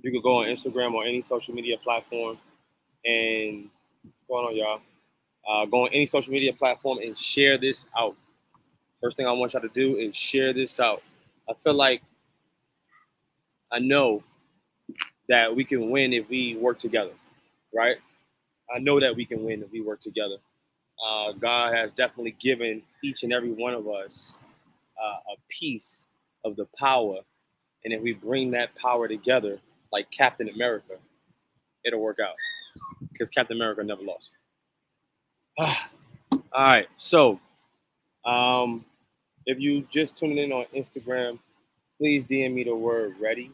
You could go on Instagram or any social media platform and what's going on, y'all? Go on any social media platform and share this out. First thing I want y'all to do is share this out. I feel like I know that we can win if we work together, right? I know that we can win if we work together. God has definitely given each and every one of us a piece of the power, and if we bring that power together, like Captain America, it'll work out because Captain America never lost. All right, so um, if you just tuning in on Instagram, please DM me the word ready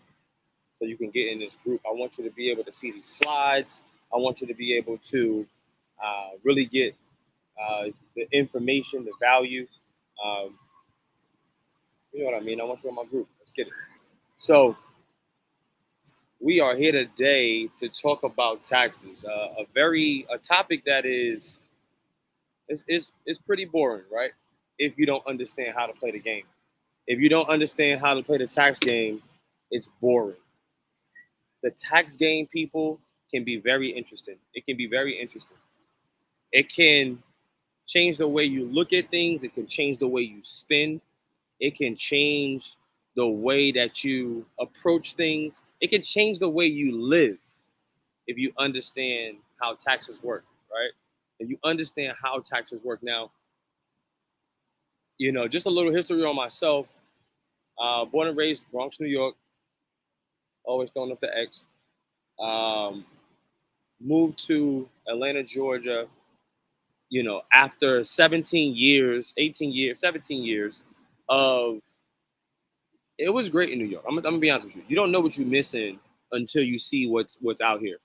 so you can get in this group. I want you to be able to see these slides. I want you to be able to really get the information, the value. Um, you know what I mean? I want you in my group. Let's get it. So we are here today to talk about taxes. A topic that is pretty boring, right? If you don't understand how to play the game. If you don't understand how to play the tax game, it's boring. The tax game, people, can be very interesting. It can be very interesting. It can change the way you look at things. It can change the way you spend. It can change the way that you approach things. It can change the way you live if you understand how taxes work, right? If you understand how taxes work. Now, just a little history on myself. Born and raised Bronx, New York. Always throwing up the X. Um, moved to Atlanta, Georgia. After 17 years, 18 years, 17 years of it was great in New York. I'm gonna be honest with you. You don't know what you're missing until you see what's out here.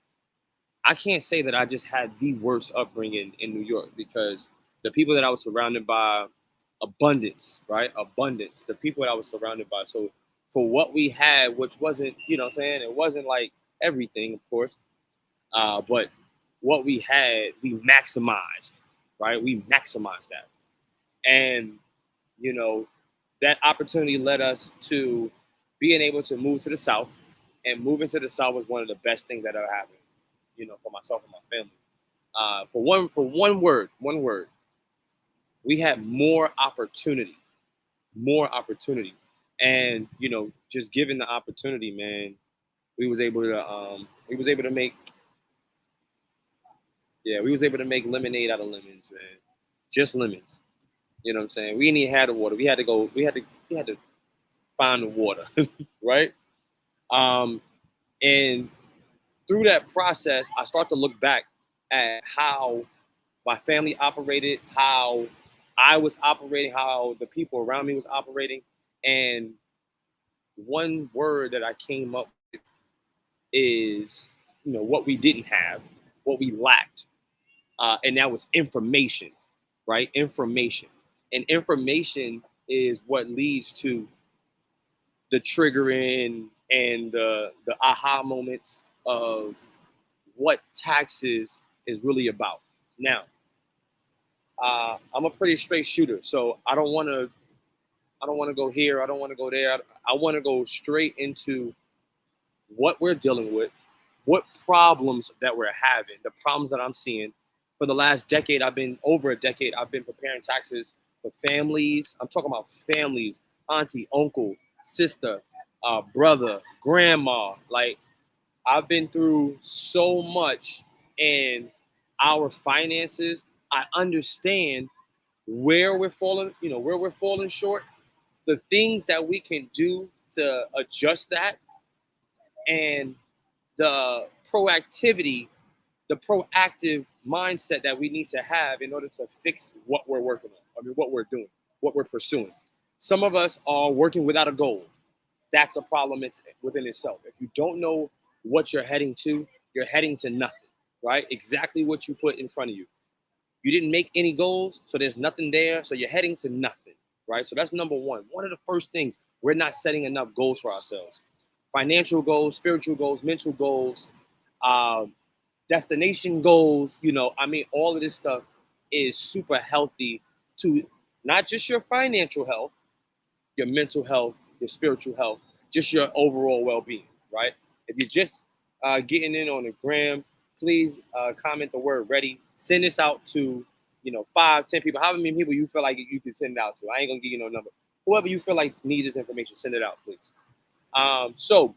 I can't say that I just had the worst upbringing in New York because the people that I was surrounded by, abundance, right? Abundance. The people that I was surrounded by. So for what we had, which wasn't, what I'm saying, it wasn't like everything, of course, but what we had, we maximized, right? We maximized that, and you know that opportunity led us to being able to move to the South, and moving to the South was one of the best things that ever happened, for myself and my family. For one word, we had more opportunity, and just given the opportunity, man, we was able to make, yeah, we was able to make lemonade out of lemons, man, just lemons. You know what I'm saying? We didn't even have the water. We had to find the water, right? Um, and through that process, I start to look back at how my family operated, how I was operating, how the people around me was operating, and one word that I came up with is, what we didn't have, what we lacked, and that was information, right? Information, and information is what leads to the triggering and the aha moments of what taxes is really about. Now, I'm a pretty straight shooter, so I don't want to go here. I don't want to go there. I want to go straight into what we're dealing with, what problems that we're having, the problems that I'm seeing. For the last decade, over a decade, I've been preparing taxes for families. I'm talking about families, auntie, uncle, sister, brother, grandma. Like, I've been through so much in our finances. I understand where we're falling short, the things that we can do to adjust that, and the proactivity, the proactive mindset that we need to have in order to fix what we're working on. I mean, what we're doing, what we're pursuing. Some of us are working without a goal. That's a problem within itself. If you don't know what you're heading to nothing, right? Exactly what you put in front of you. You didn't make any goals, so there's nothing there, so you're heading to nothing, right? So that's number one. One of the first things, we're not setting enough goals for ourselves. Financial goals, spiritual goals, mental goals, um, destination goals. I mean, all of this stuff is super healthy to not just your financial health, your mental health, your spiritual health, just your overall well-being, right? If you're just getting in on the gram, please comment the word ready. Send this out to 5, 10 people, however many people you feel like you can send it out to. I ain't gonna give you no number. Whoever you feel like needs this information, send it out, please. So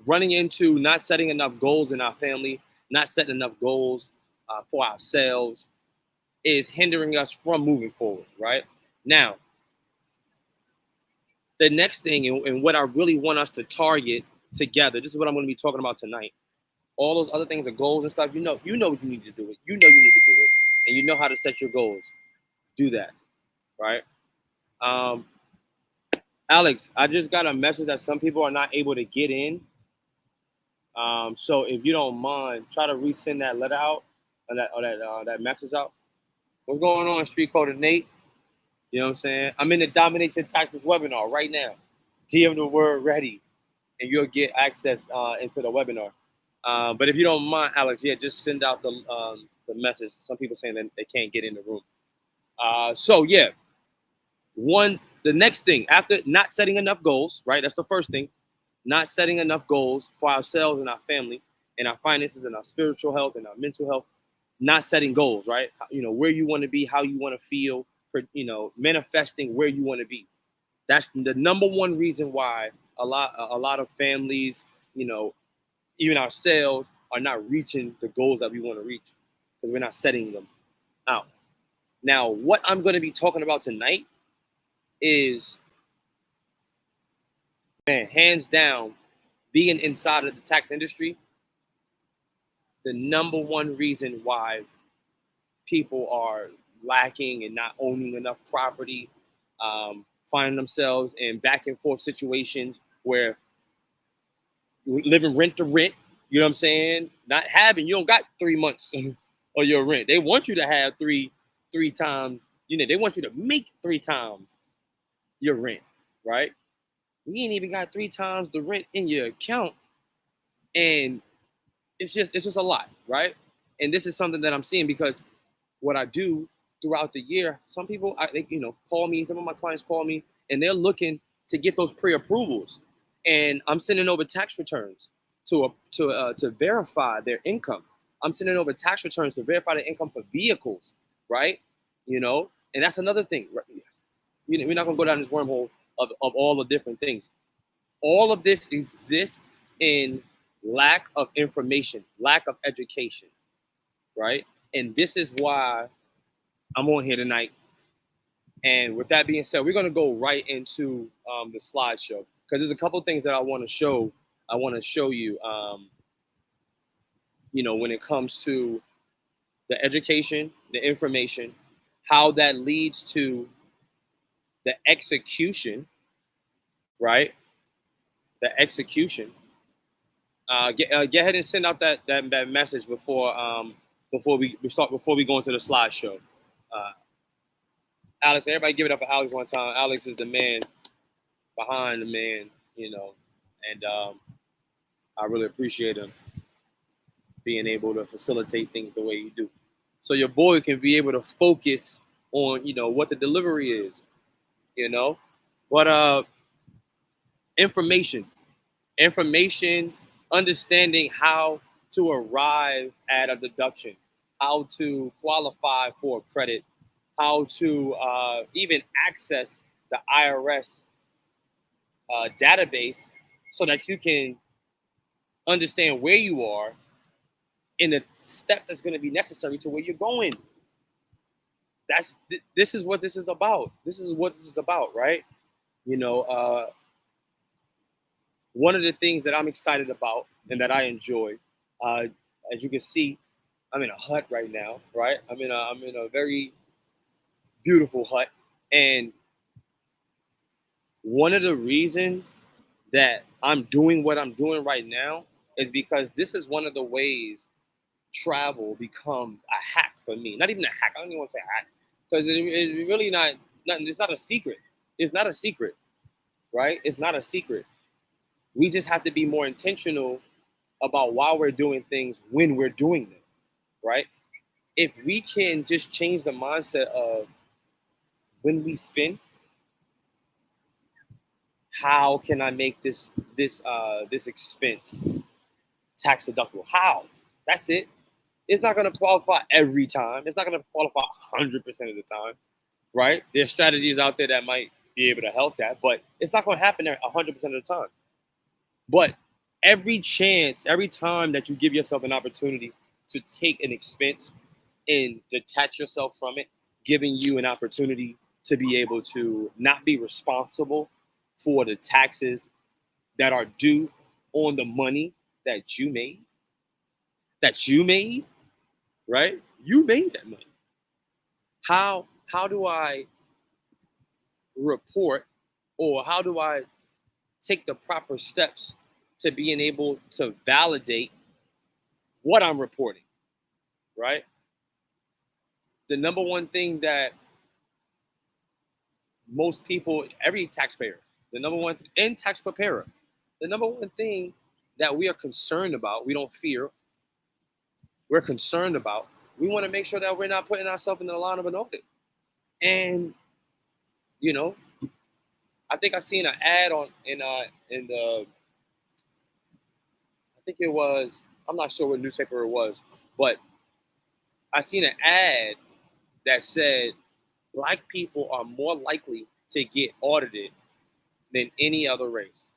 running into not setting enough goals in our family, not setting enough goals for ourselves is hindering us from moving forward, right? Now, the next thing and what I really want us to target together, this is what I'm going to be talking about tonight. All those other things, the goals and stuff, you know what you need to do it. You know you need to do it, and you know how to set your goals. Do that, right? Alex, I just got a message that some people are not able to get in. So if you don't mind, try to resend that letter out or that message out. What's going on, Street Coder Nate? You know what I'm saying? I'm in the Dominate Your Taxes webinar right now. DM the word ready, and you'll get access into the webinar. But if you don't mind, Alex, just send out the message. Some people saying that they can't get in the room. The next thing after not setting enough goals, right? That's the first thing. Not setting enough goals for ourselves and our family and our finances and our spiritual health and our mental health. Not setting goals, right? Where you want to be, how you want to feel, manifesting where you want to be. That's the number one reason why a lot of families, even ourselves, are not reaching the goals that we want to reach because we're not setting them out. Now, what I'm going to be talking about tonight is, man, hands down, being inside of the tax industry, the number one reason why people are lacking and not owning enough property, finding themselves in back and forth situations where living rent to rent, you know what I'm saying? You don't got 3 months of your rent. They want you to have three times, they want you to make 3 times your rent, right? You ain't even got 3 times the rent in your account. And it's just a lot, right? And this is something that I'm seeing because what I do throughout the year, some people, call me, some of my clients call me, and they're looking to get those pre-approvals. And I'm sending over tax returns to verify their income. I'm sending over tax returns to verify their income for vehicles, right? And that's another thing. Right? We're not going to go down this wormhole of all the different things. All of this exists in lack of information, lack of education, right? And this is why I'm on here tonight. And with that being said, we're going to go right into the slideshow because there's a couple of things that I want to show. I want to show you, when it comes to the education, the information, how that leads to the execution, right? The execution. Get ahead and send out that message before we go into the slideshow. Alex, everybody give it up for Alex one time. Alex is the man behind the man, and I really appreciate him being able to facilitate things the way you do. So your boy can be able to focus on, what the delivery is, But information, understanding how to arrive at a deduction, how to qualify for credit, how to even access the IRS database so that you can understand where you are and the steps that's going to be necessary to where you're going. This is what this is about. This is what this is about, right? One of the things that I'm excited about and that I enjoy, as you can see, I'm in a hut right now, right? I'm in a very beautiful hut, and one of the reasons that I'm doing what I'm doing right now is because this is one of the ways travel becomes a hack for me. Not even a hack. I don't even want to say hack because it's really not. It's not a secret. It's not a secret, right? It's not a secret. We just have to be more intentional about why we're doing things when we're doing them, right? If we can just change the mindset of when we spend, how can I make this expense tax deductible? How? That's it. It's not going to qualify every time. It's not going to qualify 100% of the time, right? There's strategies out there that might be able to help that, but it's not going to happen 100% of the time. But every chance, every time that you give yourself an opportunity to take an expense and detach yourself from it, giving you an opportunity to be able to not be responsible for the taxes that are due on the money that you made, right? You made that money. How do I report, or how do I take the proper steps to being able to validate what I'm reporting, right? The number one thing that most people, every taxpayer, the number one, and tax preparer, the number one thing that we are concerned about, we don't fear, we're concerned about, we want to make sure that we're not putting ourselves in the line of an audit. And, you know, I think I seen an ad in the, I think it was, I'm not sure what newspaper it was, but I seen an ad that said Black people are more likely to get audited than any other race.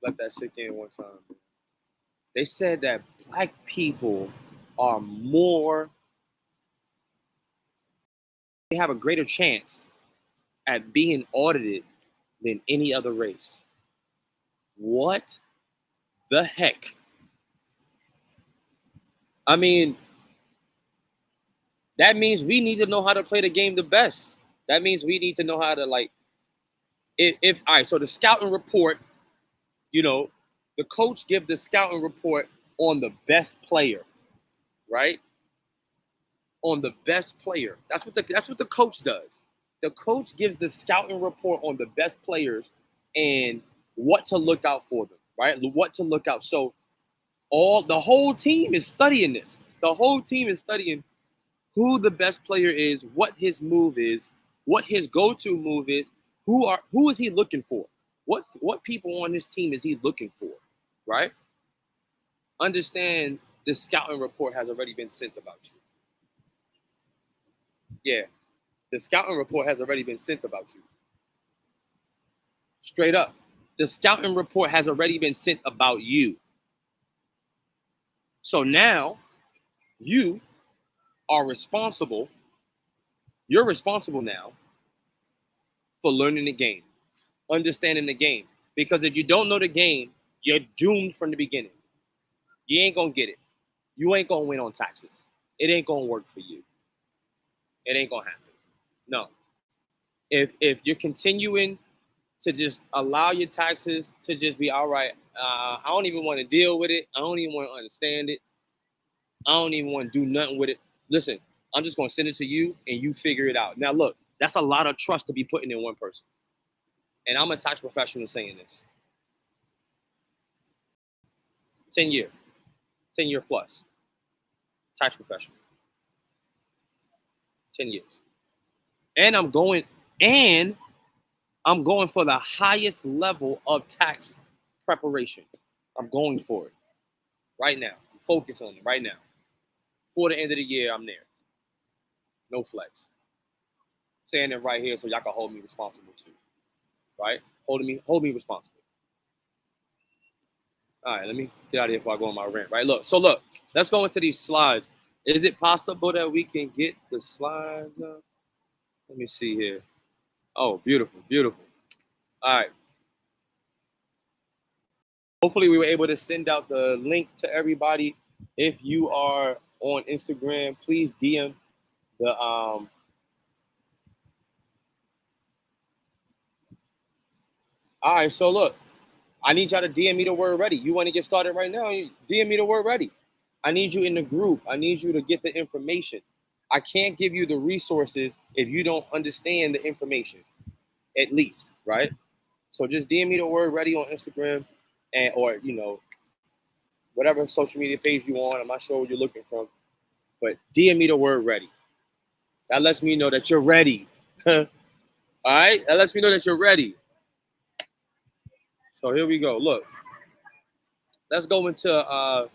Let that sink in one time. They said that Black people are more, they have a greater chance at being audited than any other race. What the heck? I mean, that means we need to know how to play the game the best. That means we need to know how to, like, if all right, so the scouting report, you know, the coach give the scouting report on the best player, right? On the best player. That's what the coach does. The coach gives the scouting report on the best players and what to look out for them, right? What to look out. So the whole team is studying this. The whole team is studying who the best player is, what his move is, what his go-to move is, who is he looking for? What people on his team is he looking for, right? Understand the scouting report has already been sent about you. Yeah, the scouting report has already been sent about you. Straight up. The scouting report has already been sent about you. So now you are responsible. You're responsible now for learning the game, understanding the game. Because if you don't know the game, you're doomed from the beginning. You ain't gonna get it. You ain't gonna win on taxes. It ain't gonna work for you. It ain't gonna happen. No. If you're continuing to just allow your taxes to just be all right, I don't even want to deal with it. I don't even want to understand it. I don't even want to do nothing with it. Listen, I'm just gonna send it to you and you figure it out. Now look, that's a lot of trust to be putting in one person. And I'm a tax professional saying this. 10 year plus tax professional. 10 years. And I'm going for the highest level of tax preparation. I'm going for it right now. Focus on it right now. Before the end of the year, I'm there. No flex. Saying it right here so y'all can hold me responsible too. Right? Hold me responsible. All right, let me get out of here before I go on my rant. Right? Look, let's go into these slides. Is it possible that we can get the slides up? Let me see here. Oh, beautiful, beautiful. All right. Hopefully we were able to send out the link to everybody. If you are on Instagram, please DM the all right, so look, I need y'all to DM me the word ready. You want to get started right now? DM me the word ready. I need you in the group. I need you to get the information. I can't give you the resources if you don't understand the information, at least, right? So just DM me the word ready on Instagram, and or whatever social media page you want. I'm not sure what you're looking from, but DM me the word ready. That lets me know that you're ready. All right, that lets me know that you're ready. So here we go. Look, let's go into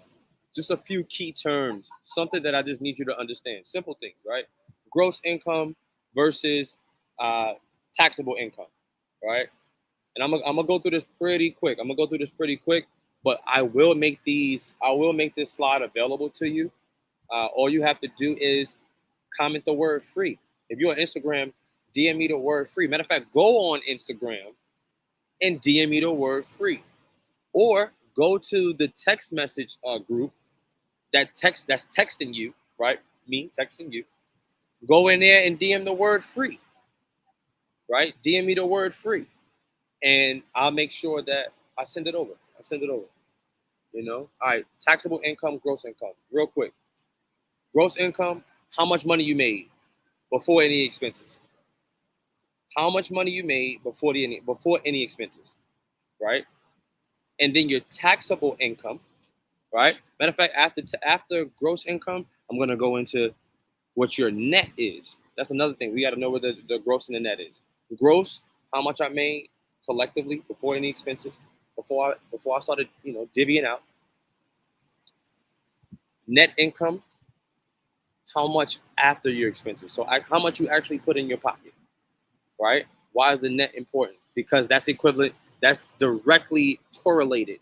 just a few key terms, something that I just need you to understand. Simple things, right? Gross income versus taxable income, right? And I'm gonna go through this pretty quick. But I will make this slide available to you. All you have to do is comment the word free. If you're on Instagram, DM me the word free. Matter of fact, go on Instagram and DM me the word free. Or go to the text message group that's texting you, right? Me texting you. Go in there and DM the word free, right? DM me the word free, and I'll make sure that I send it over. You know, all right. Taxable income, gross income. Real quick, gross income. How much money you made before any expenses? How much money you made before any expenses, right? And then your taxable income, right? Matter of fact, after gross income, I'm gonna go into what your net is. That's another thing. We got to know what the gross and the net is. Gross, how much I made collectively before any expenses, before I started, divvying out. Net income, how much after your expenses. So how much you actually put in your pocket, right? Why is the net important? Because that's equivalent. That's directly correlated,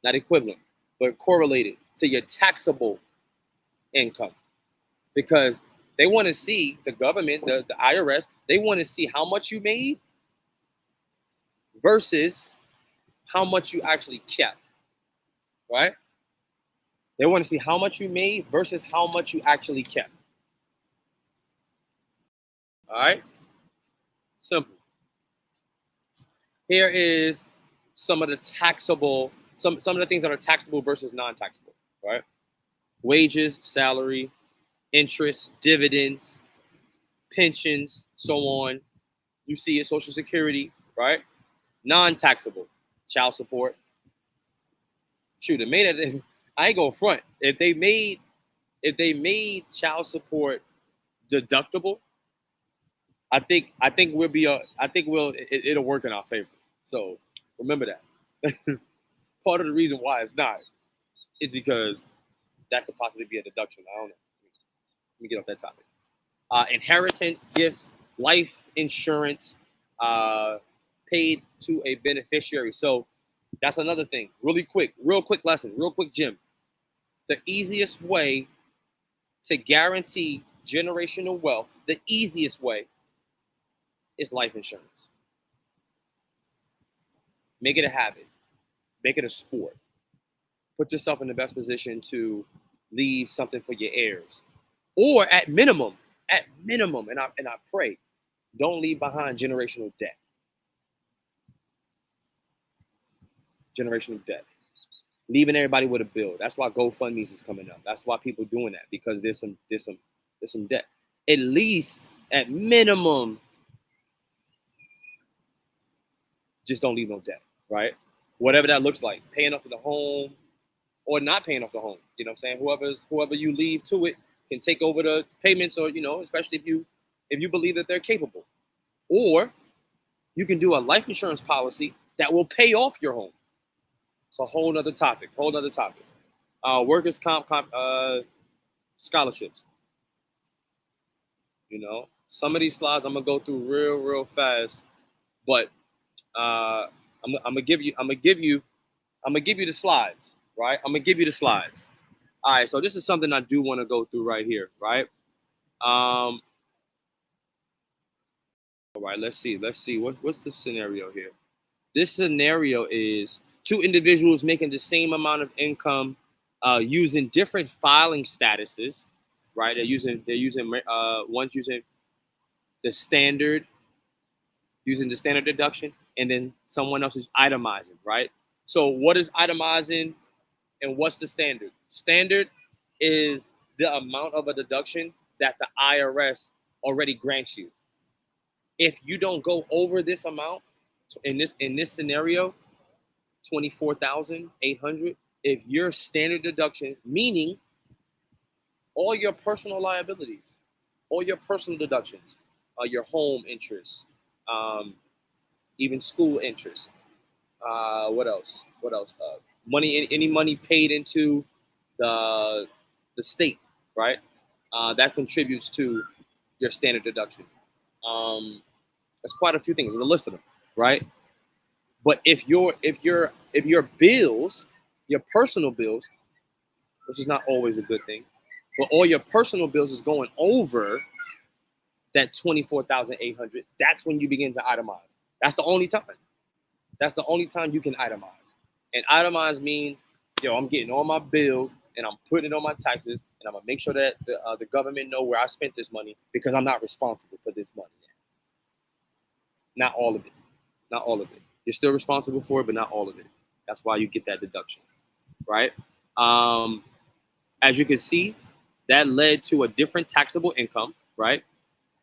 not equivalent, but correlated to your taxable income. Because they want to see, the government, the IRS, they want to see how much you made versus how much you actually kept, right? They want to see how much you made versus how much you actually kept. All right? Simple. Here is some of the taxable, some of the things that are taxable versus non-taxable, right? Wages, salary, interest, dividends, pensions, so on. You see it, Social Security, right? Non-taxable, child support. Shoot, it made it. I ain't gonna front. If they made child support deductible, I think it'll work in our favor. So remember that. Part of the reason why it's not is because that could possibly be a deduction. I don't know. Let me get off that topic. Inheritance, gifts, life insurance, paid to a beneficiary. So that's another thing. Real quick lesson, real quick, Jim. The easiest way to guarantee generational wealth, the easiest way is life insurance. Make it a habit. Make it a sport. Put yourself in the best position to leave something for your heirs. Or at minimum, and I pray, don't leave behind generational debt. Generational debt. Leaving everybody with a bill. That's why GoFundMe's is coming up. That's why people doing that, because there's some debt. At least, at minimum, just don't leave no debt, right? Whatever that looks like, paying off the home or not paying off the home. You know what I'm saying? Whoever you leave to it can take over the payments, or especially if you believe that they're capable. Or you can do a life insurance policy that will pay off your home. It's a whole other topic. Workers' comp scholarships. Some of these slides I'm gonna go through real fast, but I'm gonna give you the slides, right? I'm gonna give you the slides. All right, so this is something I do want to go through right here, right? All right, let's see. What's the scenario here? This scenario is two individuals making the same amount of income, using different filing statuses, right? One's using the standard deduction, and then someone else is itemizing, right? So what is itemizing and what's the standard? Standard is the amount of a deduction that the IRS already grants you. If you don't go over this amount, in this scenario, 24,800, if your standard deduction, meaning all your personal liabilities, all your personal deductions, your home interest, even school interest. What else? What else? Money, any money paid into the the state, right? That contributes to your standard deduction. There's quite a few things. There's a list of them, right? But if your bills, your personal bills, which is not always a good thing, but all your personal bills is going over that 24,800, that's when you begin to itemize. That's the only time. That's the only time you can itemize. And itemize means, yo, I'm getting all my bills and I'm putting it on my taxes, and I'm gonna make sure that the government know where I spent this money because I'm not responsible for this money. Not all of it. Not all of it. You're still responsible for it, but not all of it. That's why you get that deduction, right? As you can see, that led to a different taxable income, right?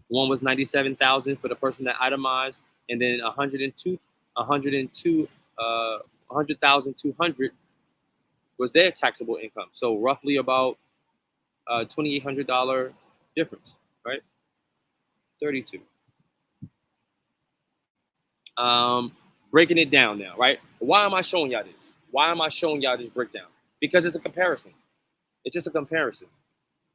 One was 97,000 for the person that itemized, and then 100,200 was their taxable income. So roughly about $2,800 difference, right? 32. Breaking it down now, right? Why am I showing y'all this? Why am I showing y'all this breakdown? Because it's a comparison. It's just a comparison.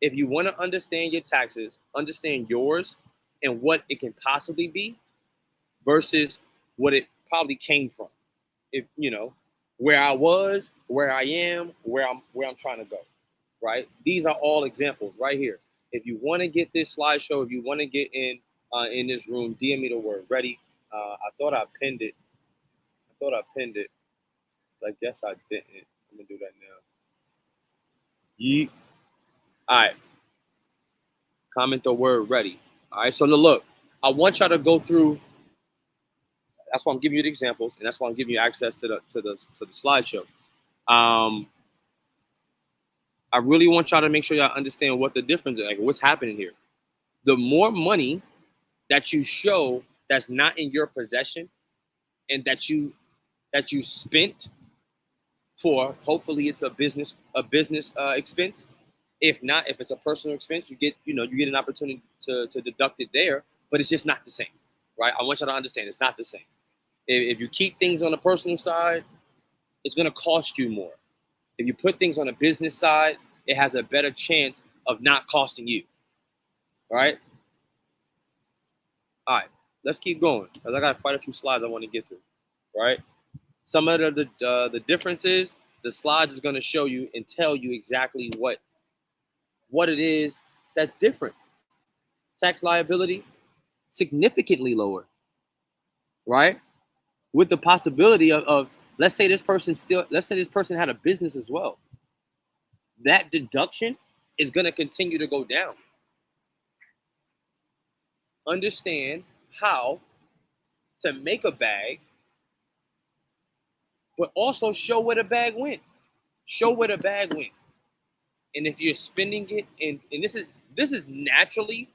If you want to understand your taxes, understand yours and what it can possibly be versus what it probably came from. If you know where I was, where I am, where I'm trying to go, right? These are all examples right here. If you want to get this slideshow, if you want to get in this room, DM me the word ready. I thought I pinned it. I guess I didn't. I'm gonna do that now. Yeet. All right. Comment the word ready. All right. So look, I want y'all to go through. That's why I'm giving you the examples, and that's why I'm giving you access to the slideshow. I really want y'all to make sure y'all understand what the difference is, like what's happening here. The more money that you show that's not in your possession, and that you spent for, hopefully it's a business expense. If not, if it's a personal expense, you get an opportunity to deduct it there, but it's just not the same, right? I want you to understand it's not the same. If you keep things on the personal side, it's going to cost you more. If you put things on a business side, it has a better chance of not costing you. All right? All right, let's keep going because I got quite a few slides I want to get through, right? Some of the differences, the slides is going to show you and tell you exactly what it is that's different. Tax liability, significantly lower, right? With the possibility of let's say this person had a business as well. That deduction is going to continue to go down. Understand how to make a bag, but also show where the bag went. Show where the bag went. And if you're spending it, and this is naturally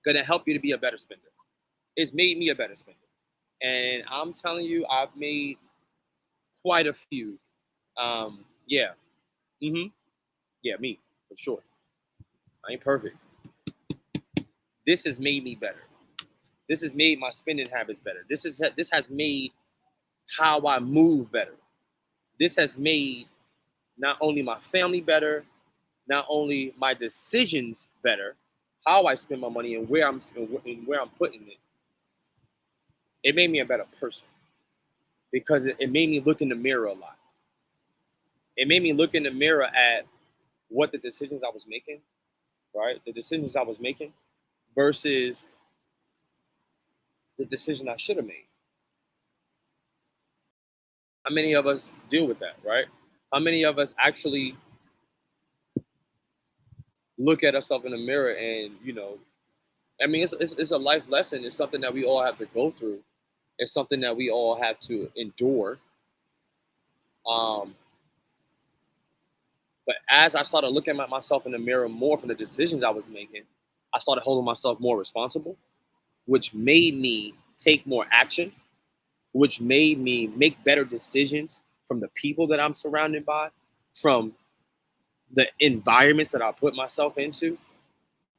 going to help you to be a better spender. It's made me a better spender. And I'm telling you, I've made quite a few. Yeah. Yeah, me, for sure. I ain't perfect. This has made me better. This has made my spending habits better. This has made how I move better. This has made not only my family better, not only my decisions better, how I spend my money and where I'm putting it. It made me a better person because it made me look in the mirror a lot. It made me look in the mirror at what the decisions I was making, right? The decisions I was making versus the decision I should have made. How many of us deal with that, right? How many of us actually look at ourselves in the mirror and, I mean, it's a life lesson. It's something that we all have to go through. It's something that we all have to endure. But as I started looking at myself in the mirror more from the decisions I was making, I started holding myself more responsible, which made me take more action, which made me make better decisions from the people that I'm surrounded by, from the environments that I put myself into,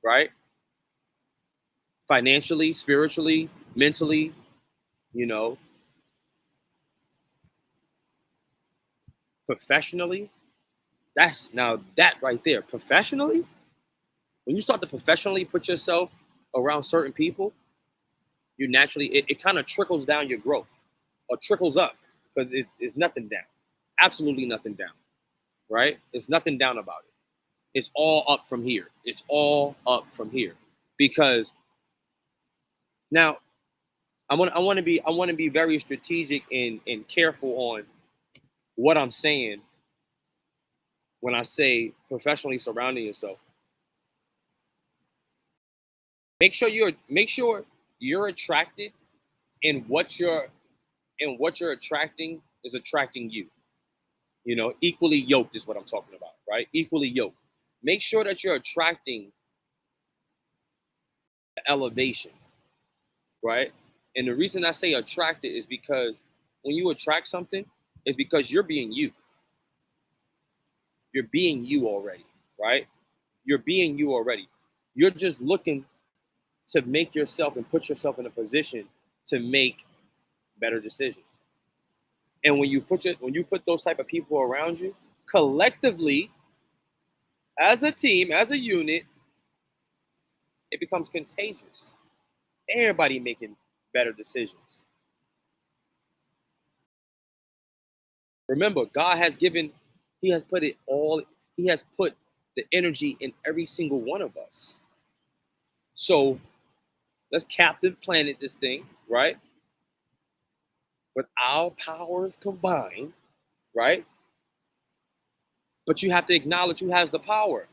right? Financially, spiritually, mentally, you know, professionally, that's now that right there, professionally, when you start to professionally put yourself around certain people, you naturally, it kind of trickles down your growth or trickles up because it's nothing down. Absolutely nothing down, right? It's nothing down about it. It's all up from here. It's all up from here. Because now I want to be very strategic and careful on what I'm saying when I say professionally surrounding yourself. Make sure you're attracted and what you're attracting is attracting you. Equally yoked is what I'm talking about, right? Equally yoked. Make sure that you're attracting the elevation, right? And the reason I say attracted is because when you attract something, it's because you're being you. You're being you already, right? You're being you already. You're just looking to make yourself and put yourself in a position to make better decisions. And when you put those type of people around you, collectively, as a team, as a unit, it becomes contagious. Everybody making better decisions. Remember, God has given, He has put it all, He has put the energy in every single one of us. So let's captive planet this thing, right? With our powers combined, right? But you have to acknowledge who has the power.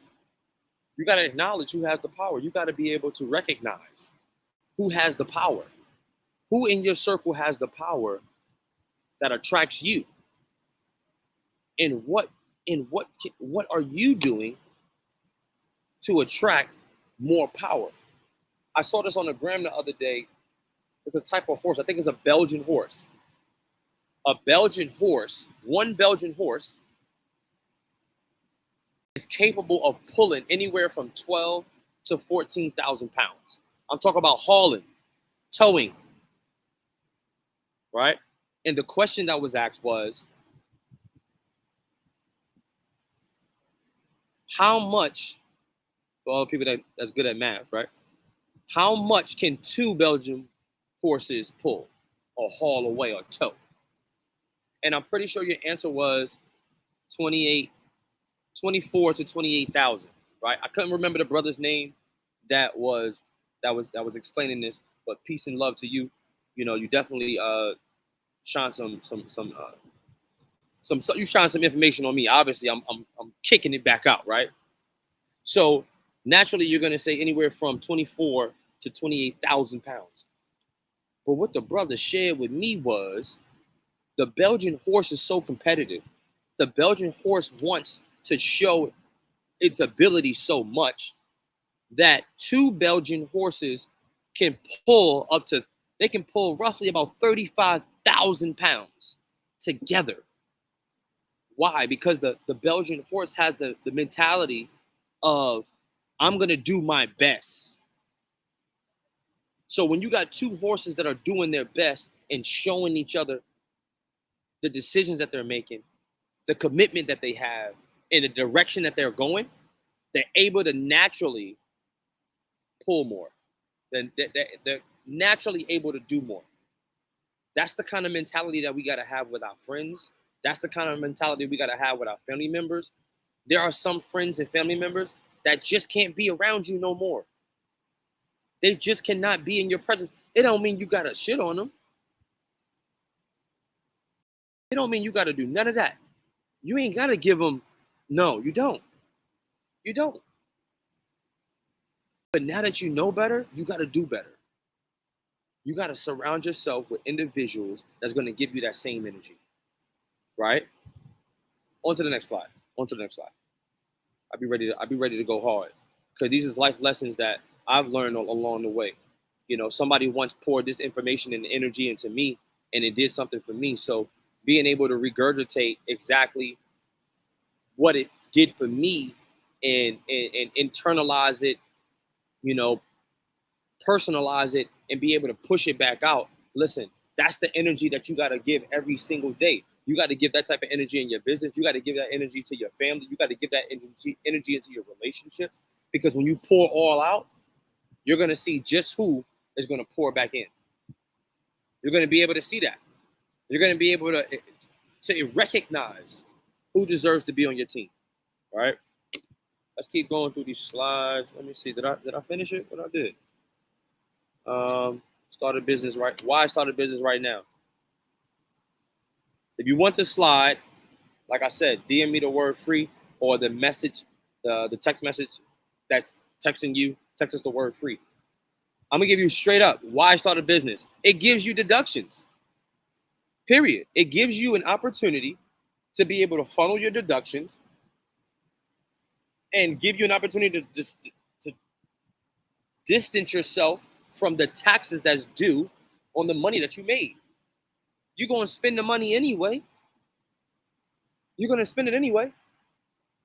You got to acknowledge who has the power. You got to be able to recognize who has the power. Who in your circle has the power that attracts you? And what are you doing to attract more power? I saw this on the gram the other day. It's a type of horse. I think it's a Belgian horse. A Belgian horse, one Belgian horse is capable of pulling anywhere from 12 to 14,000 pounds. I'm talking about hauling, towing, right? And the question that was asked was, how much, for all the people that's good at math, right? How much can two Belgian horses pull or haul away or tow? And I'm pretty sure your answer was 28, 24 to 28,000, right? I couldn't remember the brother's name that was explaining this, but peace and love to you. You definitely shine some you shine some information on me. Obviously, I'm kicking it back out, right? So naturally, you're gonna say anywhere from 24 to 28,000 pounds. But what the brother shared with me was the Belgian horse is so competitive. The Belgian horse wants to show its ability so much that two Belgian horses can pull up to, they can pull roughly about 35,000 pounds together. Why? Because the Belgian horse has the mentality of, I'm going to do my best. So when you got two horses that are doing their best and showing each other the decisions that they're making, the commitment that they have, and the direction that they're going, they're able to naturally pull more. They're naturally able to do more. That's the kind of mentality that we got to have with our friends. That's the kind of mentality we got to have with our family members. There are some friends and family members that just can't be around you no more. They just cannot be in your presence. It don't mean you got to shit on them. It don't mean you got to do none of that. You ain't got to give them, no, you don't. You don't. But now that you know better, you got to do better. You got to surround yourself with individuals that's going to give you that same energy, right? On to the next slide. On to the next slide. I'll be ready to go hard because these is life lessons that I've learned along the way. Somebody once poured this information and energy into me, and it did something for me. So being able to regurgitate exactly what it did for me and internalize it, you know, personalize it, and be able to push it back out. Listen, That's the energy that you got to give every single day. You got to give that type of energy in your business. You got to give that energy to your family. You got to give that energy into your relationships. Because when you pour all out, you're going to see just who is going to pour back in. You're going to be able to see that. You're going to be able to recognize who deserves to be on your team. All right? Let's keep going through these slides. Let me see. Did I finish it? What I did? Start a business right. Why start a business right now? If you want the slide, like I said, DM me the word free or the message, the text message that's texting you. Text us the word free. I'm gonna give you straight up why start a business. It gives you deductions. Period. It gives you an opportunity to be able to funnel your deductions and give you an opportunity to just to distance yourself from the taxes that's due on the money that you made. You're going to spend the money anyway. You're going to spend it anyway.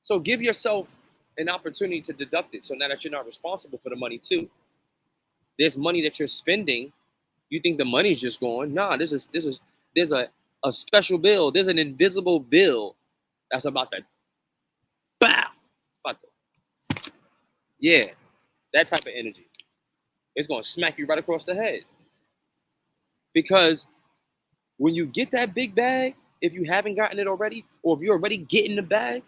So give yourself an opportunity to deduct it. So now that you're not responsible for the money too, there's money that you're spending. You think the money's just going. Nah, there's a special bill. There's an invisible bill that's about to bow. Yeah, that type of energy. It's going to smack you right across the head. Because when you get that big bag, if you haven't gotten it already, or if you're already getting the bag,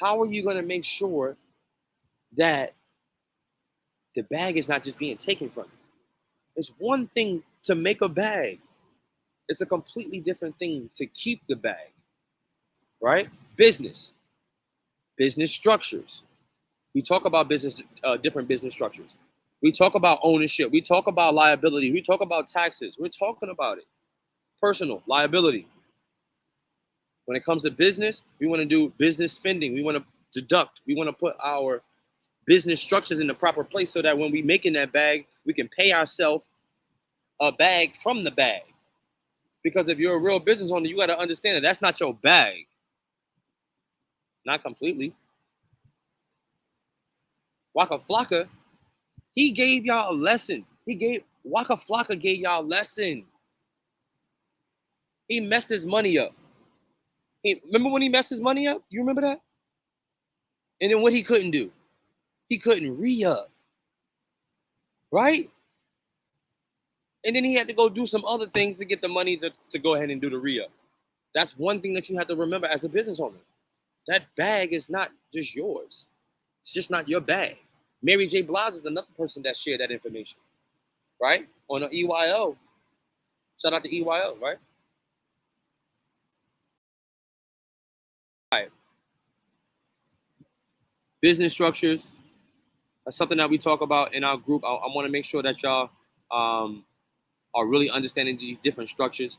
how are you going to make sure that the bag is not just being taken from you? It's one thing to make a bag. It's a completely different thing to keep the bag, right? Business structures. We talk about different business structures. We talk about ownership. We talk about liability. We talk about taxes. We're talking about it. Personal liability. When it comes to business, we want to do business spending. We want to deduct. We want to put our business structures in the proper place so that when we make in that bag, we can pay ourselves a bag from the bag. Because if you're a real business owner, you got to understand that that's not your bag. Not completely. Waka Flocka, he gave y'all a lesson. Waka Flocka gave y'all a lesson. He messed his money up. Remember when he messed his money up? You remember that? And then what he couldn't do? He couldn't re-up. Right? And then he had to go do some other things to get the money to go ahead and do the re-up. That's one thing that you have to remember as a business owner. That bag is not just yours. It's just not your bag. Mary J. Blige is another person that shared that information, right? On the EYO. Shout out to EYO, right? All right. Business structures. That's something that we talk about in our group. I want to make sure that y'all are really understanding these different structures.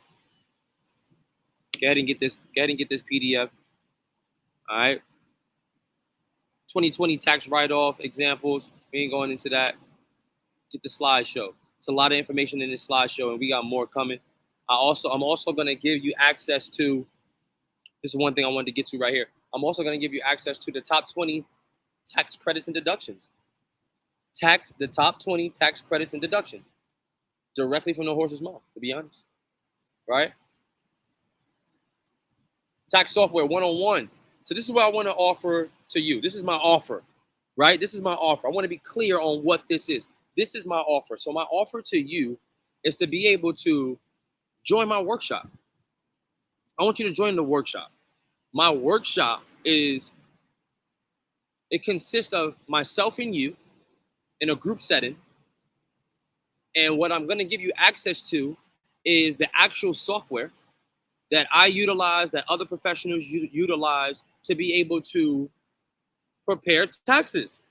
Go ahead and get this PDF. All right. 2020 tax write-off examples. We ain't going into that. Get the slideshow. It's a lot of information in this slideshow, and we got more coming. I'm also going to give you access to, this is one thing I wanted to get to right here. I'm also going to give you access to the top 20 tax credits and deductions. The top 20 tax credits and deductions. Directly from the horse's mouth, to be honest. Right? Tax software 101. So this is what I want to offer to you. This is my offer, right? This is my offer. I want to be clear on what this is. This is my offer. So my offer to you is to be able to join my workshop. I want you to join the workshop. My workshop it consists of myself and you in a group setting. And what I'm going to give you access to is the actual software that I utilize, that other professionals utilize to be able to prepare taxes.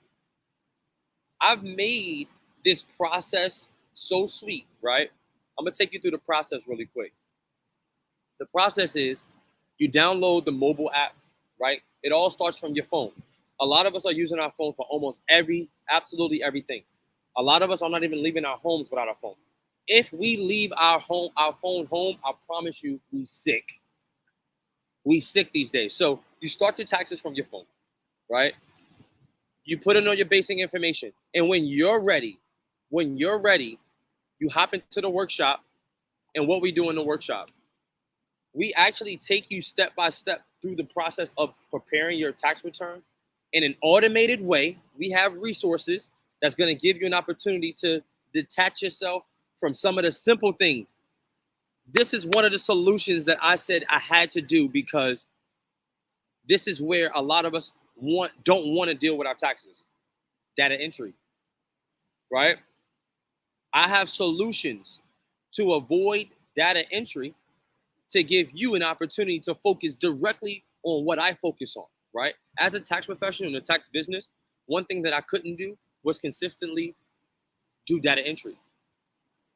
I've made this process so sweet, right? I'm going to take you through the process really quick. The process is you download the mobile app, right? It all starts from your phone. A lot of us are using our phone for almost absolutely everything. A lot of us are not even leaving our homes without our phone. If we leave our phone home, I promise you, we sick. We sick these days. So you start your taxes from your phone, right? You put in all your basic information. And when you're ready, You hop into the workshop, and what we do in the workshop, we actually take you step by step through the process of preparing your tax return in an automated way. We have resources that's going to give you an opportunity to detach yourself from some of the simple things. This is one of the solutions that I said I had to do, because this is where a lot of us don't want to deal with our taxes. Data entry, right? I have solutions to avoid data entry to give you an opportunity to focus directly on what I focus on, right? As a tax professional in the tax business, one thing that I couldn't do was consistently do data entry.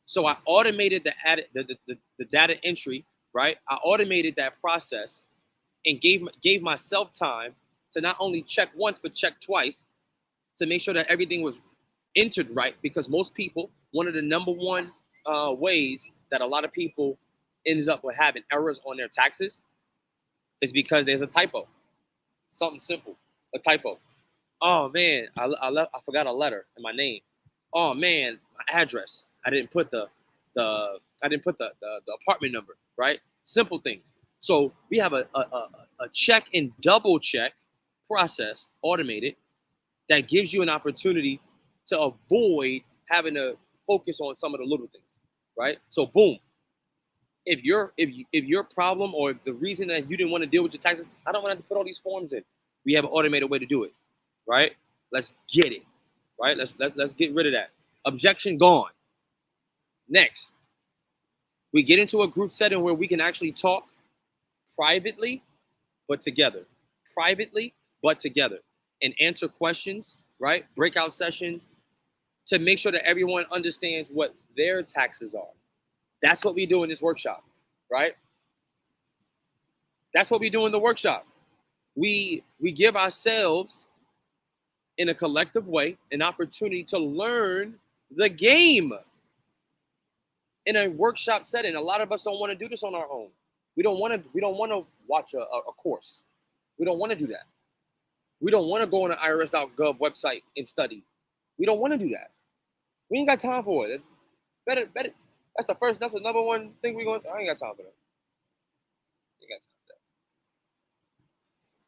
So I automated the data entry, right? I automated that process and gave myself time to not only check once, but check twice to make sure that everything was entered right. Because most people, one of the number one ways that a lot of people ends up with having errors on their taxes is because there's a typo. Something simple, a typo. Oh man, I forgot a letter in my name. Oh man, my address. I didn't put the apartment number, right? Simple things. So we have a check and double check process automated that gives you an opportunity to avoid having to focus on some of the little things, right? So boom, if your problem or the reason that you didn't want to deal with your taxes, I don't want to have to put all these forms in. We have an automated way to do it, right? Let's get it, right? Let's get rid of that. Objection gone. Next, we get into a group setting where we can actually talk privately, but together. Privately, but together. And answer questions, right? Breakout sessions to make sure that everyone understands what their taxes are. That's what we do in this workshop, right? That's what we do in the workshop. We give ourselves, in a collective way, an opportunity to learn the game in a workshop setting. A lot of us don't want to do this on our own. We don't want to watch a course. We don't want to do that. We don't want to go on the irs.gov website and study. We don't want to do that. We ain't got time for it. Better. That's the number one thing we're going to. I ain't got time for that. Ain't got time for that.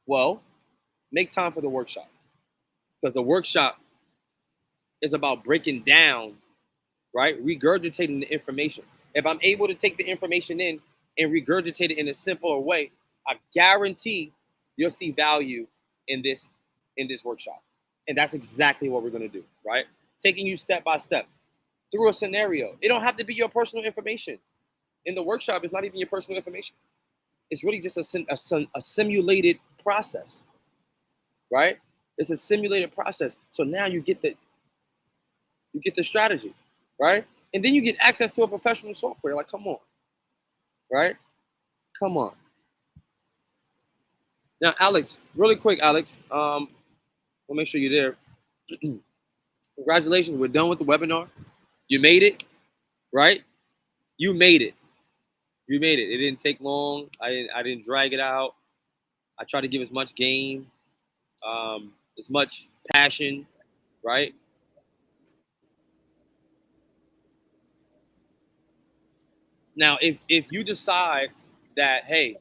Well, make time for the workshop. Because the workshop is about breaking down, right? Regurgitating the information. If I'm able to take the information in and regurgitate it in a simpler way, I guarantee you'll see value in this workshop. And that's exactly what we're going to do, right? Taking you step by step through a scenario. It don't have to be your personal information. In the workshop, it's not even your personal information. It's really just a simulated process, right? It's a simulated process. So now you get the strategy, right? And then you get access to a professional software. Like, come on, right? Come on. Now, Alex, really quick, Alex. We'll make sure you're there. Congratulations, we're done with the webinar. You made it, right? You made it. You made it. It didn't take long. I didn't drag it out. I tried to give as much game, as much passion, right? Now, if you decide that, hey,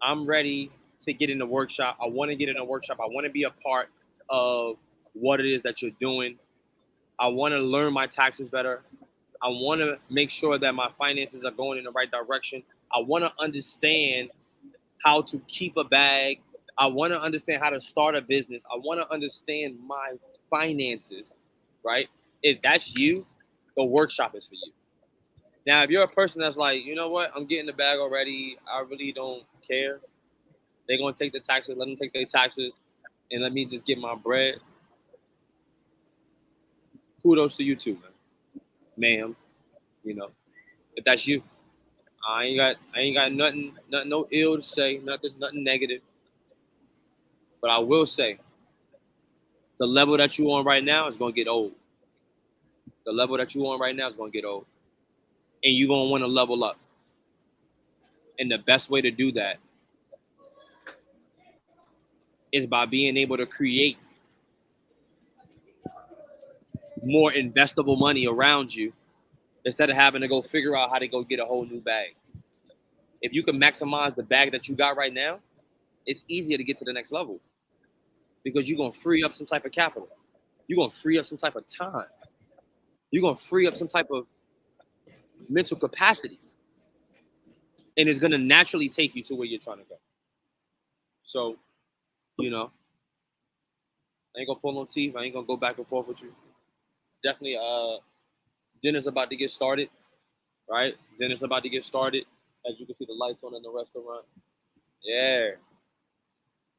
I'm ready to get in the workshop, I want to get in a workshop, I want to be a part of what it is that you're doing, I want to learn my taxes better, I want to make sure that my finances are going in the right direction, I want to understand how to keep a bag, I want to understand how to start a business, I want to understand my finances, right? If that's you, the workshop is for you. Now, if you're a person that's like, you know what, I'm getting the bag already, I really don't care, they're going to take the taxes, let them take their taxes, and let me just get my bread. Kudos to you too, man. Ma'am, you know, if that's you. I ain't got nothing no ill to say, nothing negative. But I will say, the level that you on right now is going to get old. The level that you on right now is going to get old. And you're going to want to level up. And the best way to do that is by being able to create more investable money around you instead of having to go figure out how to go get a whole new bag. If you can maximize the bag that you got right now, it's easier to get to the next level because you're going to free up some type of capital. You're going to free up some type of time. You're going to free up some type of mental capacity. And it's going to naturally take you to where you're trying to go. So, you know, I ain't going to pull no teeth. I ain't going to go back and forth with you. Definitely, dinner's about to get started, right? Dinner's about to get started. As you can see the lights on in the restaurant. Yeah.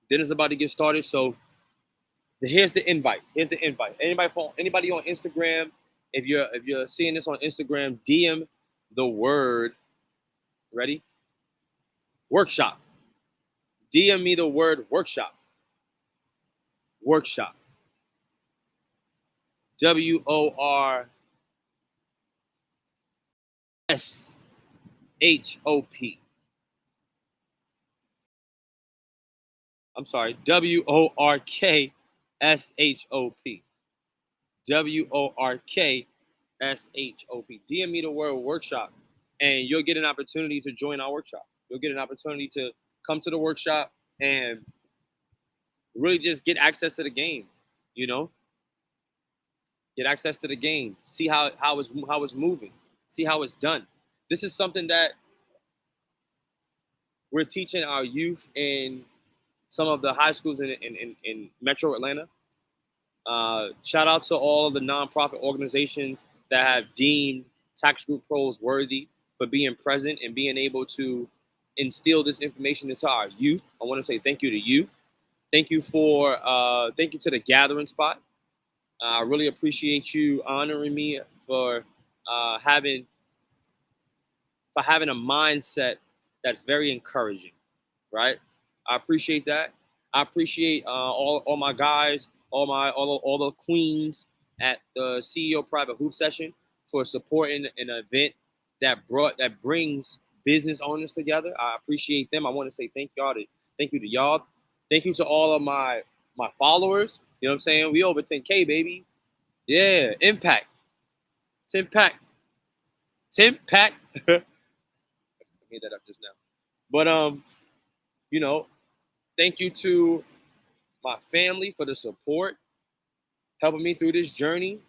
Dinner's about to get started. So here's the invite. Here's the invite. Anybody on Instagram, if you're seeing this on Instagram, DM the word, ready? Workshop. DM me the word workshop. Workshop. WORKSHOP. I'm sorry, WORKSHOP. WORKSHOP. DM me the word workshop, and you'll get an opportunity to join our workshop. You'll get an opportunity to come to the workshop and really just get access to the game, you know? Get access to the game. See how it's moving. See how it's done. This is something that we're teaching our youth in some of the high schools in Metro Atlanta. Shout out to all of the nonprofit organizations that have deemed Tax Group Pros worthy for being present and being able to instill this information into our youth. I want to say thank you to you. Thank you to the Gathering Spot. I really appreciate you honoring me for having a mindset that's very encouraging, right? I appreciate that. I appreciate all my guys, all the queens at the CEO Private Hoop Session for supporting an event that brings business owners together. I appreciate them. I want to say thank you to y'all. Thank you to all of my followers. You know what I'm saying? We over 10K, baby. Yeah, impact. 10 pack. I made that up just now. But you know, thank you to my family for the support, helping me through this journey.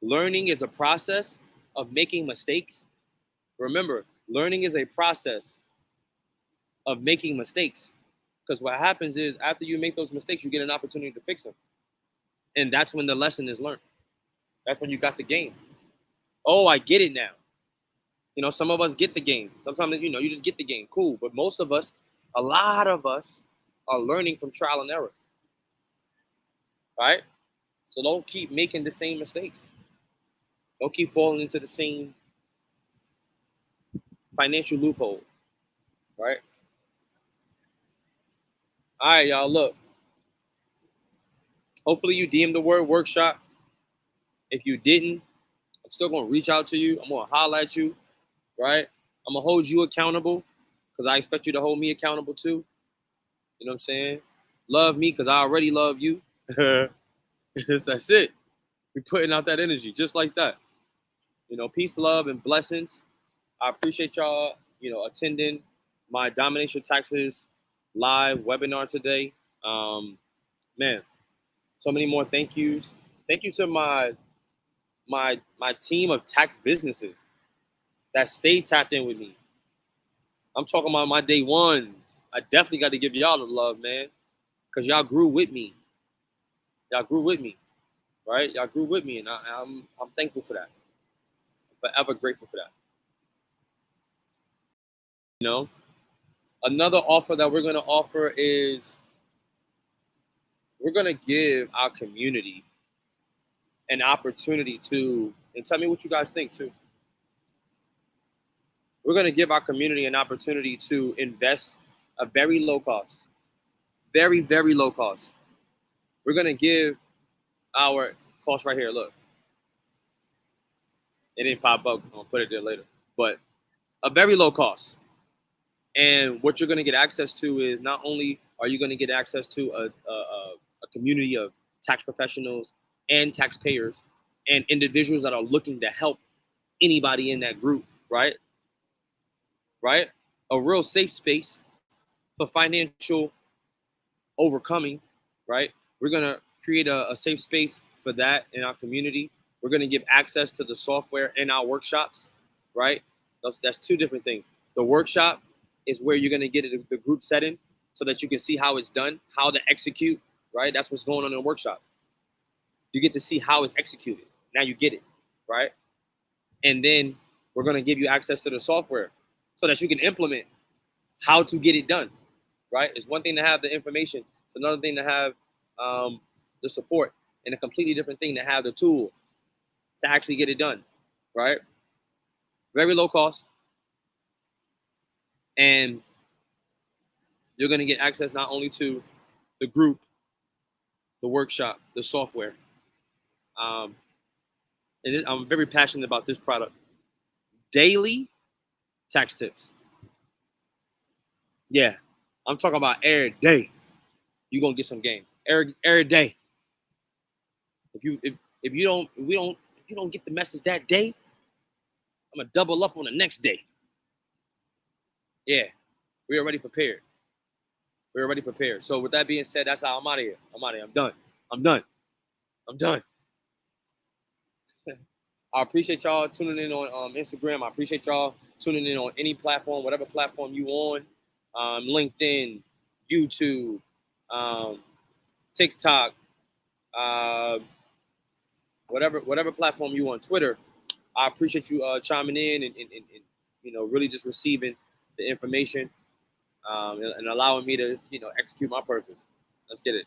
Learning is a process of making mistakes. Remember, learning is a process of making mistakes. Because what happens is after you make those mistakes, you get an opportunity to fix them. And that's when the lesson is learned. That's when you got the game. Oh, I get it now. You know, some of us get the game. Sometimes, you know, you just get the game. Cool. But most of us, a lot of us are learning from trial and error. Right? So don't keep making the same mistakes. Don't keep falling into the same financial loophole. Right? All right, y'all. Look. Hopefully you DM the word workshop. If you didn't, I'm still going to reach out to you. I'm going to holler at you. Right? I'm going to hold you accountable because I expect you to hold me accountable too. You know what I'm saying? Love me because I already love you. That's it. We're putting out that energy just like that. You know, peace, love, and blessings. I appreciate y'all, you know, attending my Domination Taxes live webinar today. Man, so many more thank yous. Thank you to my team of tax businesses that stay tapped in with me. I'm talking about my day ones. I definitely got to give y'all the love, man, because y'all grew with me. Y'all grew with me, right? Y'all grew with me, and I'm thankful for that. I'm forever grateful for that. You know, another offer that we're going to offer is we're going to give our community an opportunity to, and tell me what you guys think too. We're going to give our community an opportunity to invest a very low cost, very, very low cost. We're going to give our cost right here. Look, it didn't pop up. I'll put it there later, but a very low cost. And what you're going to get access to is not only are you going to get access to a community of tax professionals and taxpayers and individuals that are looking to help anybody in that group, right? Right? A real safe space for financial overcoming, right? We're gonna create a safe space for that in our community. We're gonna give access to the software in our workshops, right? That's two different things. The workshop is where you're gonna get the group setting so that you can see how it's done, how to execute, right? That's what's going on in the workshop. You get to see how it's executed. Now you get it, right? And then we're gonna give you access to the software so that you can implement how to get it done, right? It's one thing to have the information. It's another thing to have the support, and a completely different thing to have the tool to actually get it done, right? Very low cost, and you're going to get access not only to the group, the workshop, the software. Um, and I'm very passionate about this product. Daily tax tips. Yeah, I'm talking about every day. You're gonna get some game every day. If you don't get the message that day, I'm gonna double up on the next day. Yeah, we're already prepared. We're already prepared. So with that being said, that's how I'm out of here. I'm out of here. I'm done. I'm done. I'm done. I appreciate y'all tuning in on Instagram. I appreciate y'all tuning in on any platform, whatever platform you on, LinkedIn, YouTube, um, TikTok, uh, whatever platform you on, Twitter. I appreciate you chiming in and really just receiving the information and allowing me to execute my purpose. Let's get it.